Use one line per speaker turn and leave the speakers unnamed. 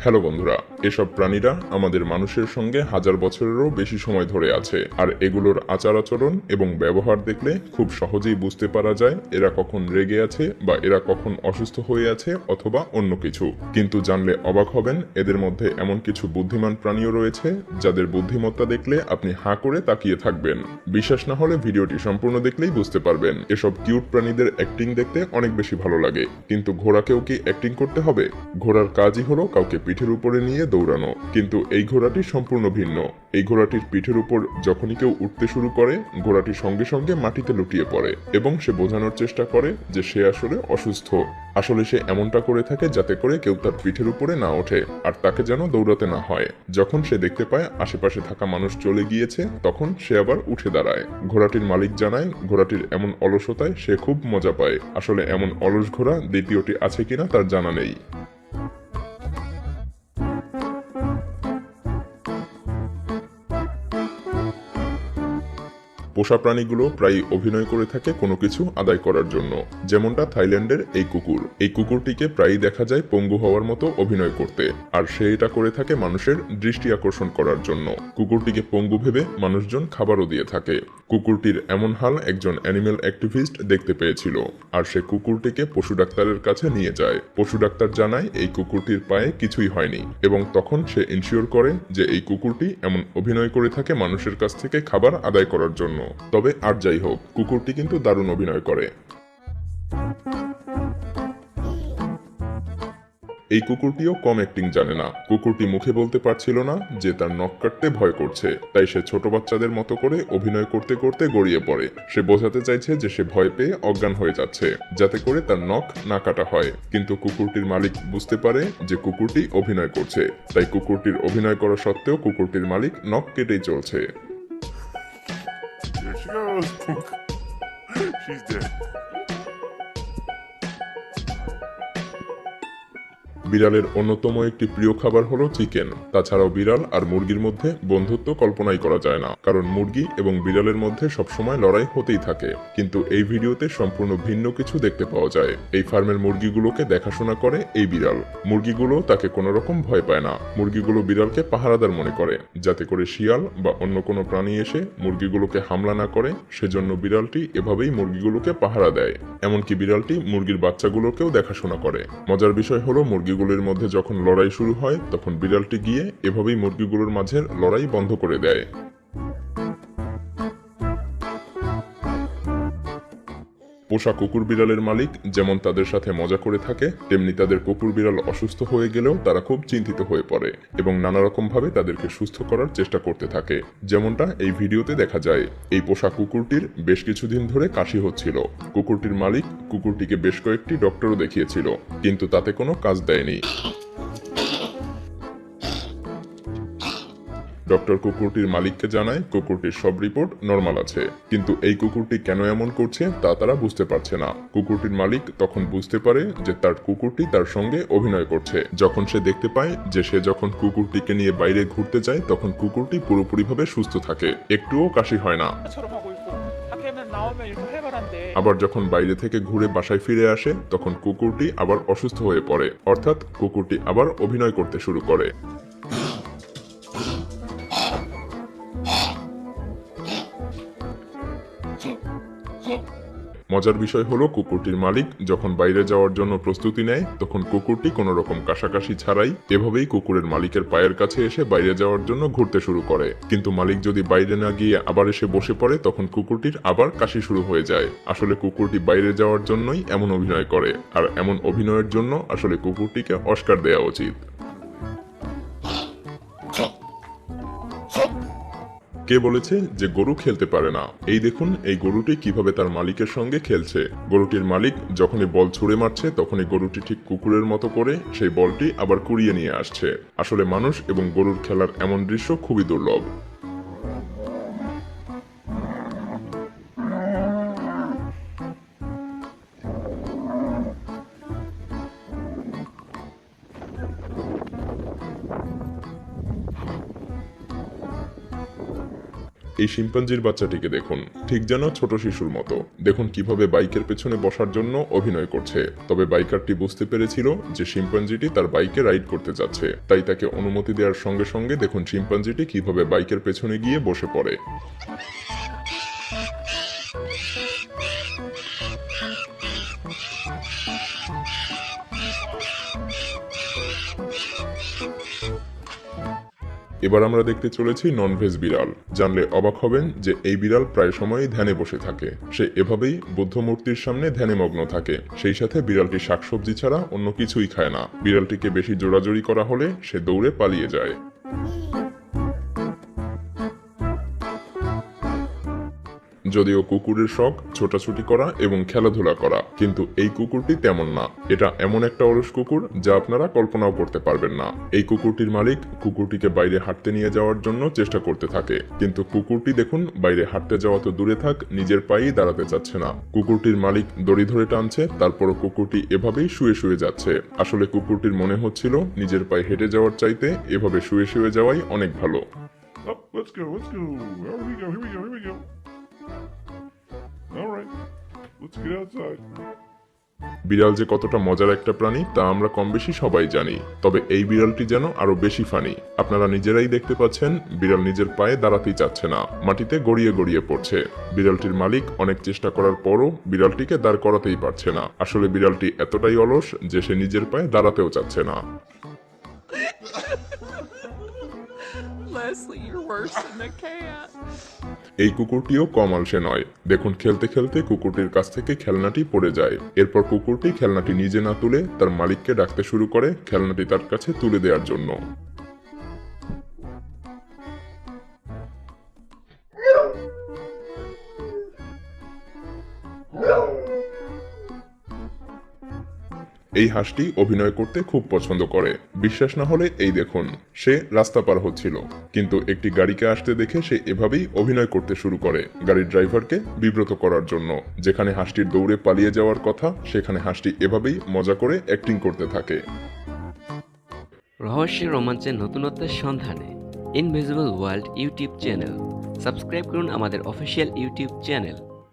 Hello বন্ধুরা, এসব প্রাণীরা আমাদের মানুষের সঙ্গে হাজার বছরেরও বেশি সময় ধরে আছে, আর এগুলোর আচার আচরণ এবং ব্যবহার দেখলে খুব সহজেই বুঝতে পারা যায় এরা কখন রেগে আছে বা এরা কখন অসুস্থ হয়ে আছে অথবা অন্য কিছু। কিন্তু জানলে অবাক হবেন, এদের মধ্যে এমন কিছু বুদ্ধিমান প্রাণীও রয়েছে যাদের বুদ্ধিমত্তা দেখলে আপনি হাঁ করে তাকিয়ে থাকবেন। বিশ্বাস না হলে ভিডিওটি সম্পূর্ণ দেখলেই বুঝতে পারবেন। এসব কিউট প্রাণীদের অ্যাক্টিং দেখতে অনেক বেশি ভালো লাগে, কিন্তু ঘোড়াকেও কি অ্যাক্টিং করতে হবে? ঘোড়ার কাজই হলো কাউকে পিঠের উপরে নিয়ে দৌড়ানো, কিন্তু এই ঘোড়াটি সম্পূর্ণ ভিন্ন। এই ঘোড়াটির পিঠের উপর যখনই কেউ উঠতে শুরু করে, ঘোড়াটি সঙ্গে সঙ্গে মাটিতে লুটিয়ে পড়ে এবং সে বোঝানোর চেষ্টা করে যে সে আসলে অসুস্থ। আসলে সে এমনটা করে থাকে যাতে করে কেউ তার পিঠের উপরে না ওঠে আর তাকে যেন দৌড়াতে না হয়। যখন সে দেখতে পায় আশেপাশে থাকা মানুষ চলে গিয়েছে, তখন সে আবার উঠে দাঁড়ায়। ঘোড়াটির মালিক জানায় ঘোড়াটির এমন অলসতায় সে খুব মজা পায়। আসলে এমন অলস ঘোড়া দ্বিতীয়টি আছে কিনা তার জানা নেই। পোষা প্রাণীগুলো প্রায় অভিনয় করে থাকে কোনো কিছু আদায় করার জন্য, যেমনটা থাইল্যান্ডের এই কুকুর। এই কুকুরটিকে প্রায়ই দেখা যায় পঙ্গু হওয়ার মতো অভিনয় করতে, আর সে এটা করে থাকে মানুষের দৃষ্টি আকর্ষণ করার জন্য। কুকুরটিকে পঙ্গু ভেবে মানুষজন খাবারও দিয়ে থাকে। কুকুরটির এমন হাল একজন অ্যানিমেল অ্যাক্টিভিস্ট দেখতে পেয়েছিল, আর সে কুকুরটিকে পশু ডাক্তারের কাছে নিয়ে যায়। পশু ডাক্তার জানায় এই কুকুরটির পায়ে কিছুই হয়নি, এবং তখন সে ইনশিওর করে যে এই কুকুরটি এমন অভিনয় করে থাকে মানুষের কাছ থেকে খাবার আদায় করার জন্য। তবে আর যাই হোক, কুকুরটি কিন্তু দারুণ অভিনয় করে। এই কুকুরটিও কম অ্যাক্টিং জানে না। কুকুরটি মুখে বলতে পারছিল না যে তার নখ কাটতে ভয় করছে, তাই সে ছোট বাচ্চাদের মতো করে অভিনয় করতে করতে গড়িয়ে পড়ে। সে বোঝাতে চাইছে যে সে ভয় পেয়ে অজ্ঞান হয়ে যাচ্ছে, যাতে করে তার নখ না কাটা হয়। কিন্তু কুকুরটির মালিক বুঝতে পারে যে কুকুরটি অভিনয় করছে, তাই কুকুরটির অভিনয় করা সত্ত্বেও কুকুরটির মালিক নখ কেটেই চলছে।
There she goes. She's dead.
বিড়ালের অন্যতম একটি প্রিয় খাবার হলো চিকেন। তাছাড়াও বিড়াল আর মুরগির মধ্যে বন্ধুত্ব কল্পনাই করা যায় না, কারণ মুরগি এবং বিড়ালের মধ্যে সবসময় লড়াই হতেই থাকে। কিন্তু এই ভিডিওতে সম্পূর্ণ ভিন্ন কিছু দেখতে পাওয়া যায়। এই ফার্মের মুরগিগুলোকে দেখাশোনা করে এই বিড়াল। মুরগিগুলো তাকে কোনো রকম ভয় পায় না। মুরগিগুলো বিড়ালকে পাহারাদার মনে করে, যাতে করে শিয়াল বা অন্য কোনো প্রাণী এসে মুরগিগুলোকে হামলা না করে। সেজন্য বিড়ালটি এভাবেই মুরগিগুলোকে পাহারা দেয়। এমনকি বিড়ালটি মুরগির বাচ্চাগুলোকেও দেখাশোনা করে। মজার বিষয় হলো মুরগিগুলোর মধ্যে যখন লড়াই শুরু হয়, তখন বিড়ালটি গিয়ে এভাবেই মুরগিগুলোর মাঝের লড়াই বন্ধ করে দেয়। পোষা কুকুর বিড়ালের মালিক যেমন তাদের সাথে মজা করে থাকে, তেমনি তাদের কুকুর বিড়াল অসুস্থ হয়ে গেলেও তারা খুব চিন্তিত হয়ে পড়ে এবং নানা রকম ভাবে তাদেরকে সুস্থ করার চেষ্টা করতে থাকে, যেমনটা এই ভিডিওতে দেখা যায়। এই পোষা কুকুরটির বেশ কিছুদিন ধরে কাশি হচ্ছিল। কুকুরটির মালিক কুকুরটিকে বেশ কয়েকটি ডক্টরও দেখিয়েছিল, কিন্তু তাতে কোনো কাজ দেয়নি। ডক্টর কুকুরটির মালিককে জানায় কুকুরটির সব রিপোর্ট নরমাল আছে, কিন্তু এই কুকুরটি কেন এমন করছে তা তারা বুঝতে পারছে না। কুকুরটির মালিক তখন বুঝতে পারে যে তার কুকুরটি তার সঙ্গে অভিনয় করছে। যখন সে দেখতে পায় যে সে যখন কুকুরটিকে নিয়ে বাইরে ঘুরতে যায়, তখন কুকুরটি পুরোপুরিভাবে সুস্থ থাকে, একটুও কাশি হয় না।
처럼 하고 있고 밖에는 나오면 이렇게 활발한데
আবার যখন বাইরে থেকে ঘুরে বাসায় ফিরে আসে, তখন কুকুরটি আবার অসুস্থ হয়ে পড়ে, অর্থাৎ কুকুরটি আবার অভিনয় করতে শুরু করে। মজার বিষয় হলো কুকুরটির মালিক যখন বাইরে যাওয়ার জন্য প্রস্তুতি নেয়, তখন কুকুরটি কোনো রকম কাশাকাশি ছাড়াই এভাবেই কুকুরের মালিকের পায়ের কাছে এসে বাইরে যাওয়ার জন্য ঘুরতে শুরু করে। কিন্তু মালিক যদি বাইরে না গিয়ে আবার এসে বসে পড়ে, তখন কুকুরটির আবার কাশি শুরু হয়ে যায়। আসলে কুকুরটি বাইরে যাওয়ার জন্যই এমন অভিনয় করে, আর এমন অভিনয়ের জন্য আসলে কুকুরটিকে অস্কার দেওয়া উচিত। কে বলেছে যে গরু খেলতে পারে না? এই দেখুন এই গরুটি কিভাবে তার মালিকের সঙ্গে খেলছে। গরুটির মালিক যখনই বল ছুঁড়ে মারছে, তখনই গরুটি ঠিক কুকুরের মতো করে সেই বলটি আবার কুড়িয়ে নিয়ে আসছে। আসলে মানুষ এবং গরুর খেলার এমন দৃশ্য খুবই দুর্লভ। এই শিম্পাঞ্জির বাচ্চাটিকে দেখুন, ঠিক যেন ছোট শিশুর মতো। দেখুন কিভাবে বাইকের পেছনে বসার জন্য অভিনয় করছে। তবে বাইকারটি বুঝতে পেরেছিল যে শিম্পাঞ্জিটি তার বাইকে রাইড করতে যাচ্ছে, তাই তাকে অনুমতি দেওয়ার সঙ্গে সঙ্গে দেখুন শিম্পাঞ্জিটি কিভাবে বাইকের পেছনে গিয়ে বসে পড়ে। এবার আমরা দেখতে চলেছি ননভেজ বিড়াল। জানলে অবাক হবেন যে এই বিড়াল প্রায় সময়ই ধ্যানে বসে থাকে। সে এভাবেই বুদ্ধ মূর্তির সামনে ধ্যানে মগ্ন থাকে। সেই সাথে বিড়ালটি শাকসবজি ছাড়া অন্য কিছুই খায় না। বিড়ালটিকে বেশি জোরাজুরি করা হলে সে দৌড়ে পালিয়ে যায়। যদিও কুকুরের শখ ছোটাছুটি করা এবং খেলাধুলা করা, কিন্তু এই কুকুরটি তেমন না। এটা এমন একটা অলস কুকুর যা আপনারা কল্পনাও করতে পারবেন না। এই কুকুরটির মালিক কুকুরটিকে বাইরে হাঁটতে নিয়ে যাওয়ার জন্য চেষ্টা করতে থাকে, কিন্তু কুকুরটি দেখুন বাইরে হাঁটতে যাওয়া তো দূরে থাক, নিজের পায়েই দাঁড়াতে চাচ্ছে না। কুকুরটির মালিক দড়ি ধরে টানছে, তারপরও কুকুরটি এভাবেই শুয়ে শুয়ে যাচ্ছে। আসলে কুকুরটির মনে হচ্ছিল নিজের পায়ে হেঁটে যাওয়ার চাইতে এভাবে শুয়ে শুয়ে যাওয়াই অনেক ভালো।
Oh, let's go. Here we go. All right, let's get outside.
বিড়াল যে কতটা মজার একটা প্রাণী তা আমরা কম বেশি সবাই জানি, তবে এই বিড়ালটি যেন আরো বেশি ফানি। আপনারা নিজেরাই দেখতে পাচ্ছেন বিড়াল নিজের পায়ে দাঁড়াতেই চাচ্ছে না, মাটিতে গড়িয়ে গড়িয়ে পড়ছে। বিড়ালটির মালিক অনেক চেষ্টা করার পরও বিড়ালটিকে দাঁড় করাতেই পারছে না। আসলে বিড়ালটি এতটাই অলস যে সে নিজের পায়ে দাঁড়াতেও চাচ্ছে না।
Leslie, you're worse than the cat.
এই কুকুরটিও কম আলসে নয়। দেখুন খেলতে খেলতে কুকুরটির কাছ থেকে খেলনাটি পড়ে যায়। এরপর কুকুরটি খেলনাটি নিজে না তুলে তার মালিককে ডাকতে শুরু করে খেলনাটি তার কাছে তুলে দেওয়ার জন্য। এই হাঁসটি অভিনয় করতে খুব পছন্দ করে। বিশ্বাস না হলে এই দেখুন, সে রাস্তা পার হচ্ছিল, কিন্তু একটি গাড়িকে আসতে দেখে সে এভাবেই অভিনয় করতে শুরু করে গাড়ির ড্রাইভারকে বিব্রত করার জন্য। যেখানে হাঁসটির দৌড়ে পালিয়ে যাওয়ার কথা, সেখানে হাঁসটি এভাবেই মজা করে অ্যাক্টিং করতে থাকে।
রহস্যের রোমাঞ্চের নতুনত্বের সন্ধানে invisible world YouTube channel subscribe করুন আমাদের অফিসিয়াল ইউটিউব চ্যানেল।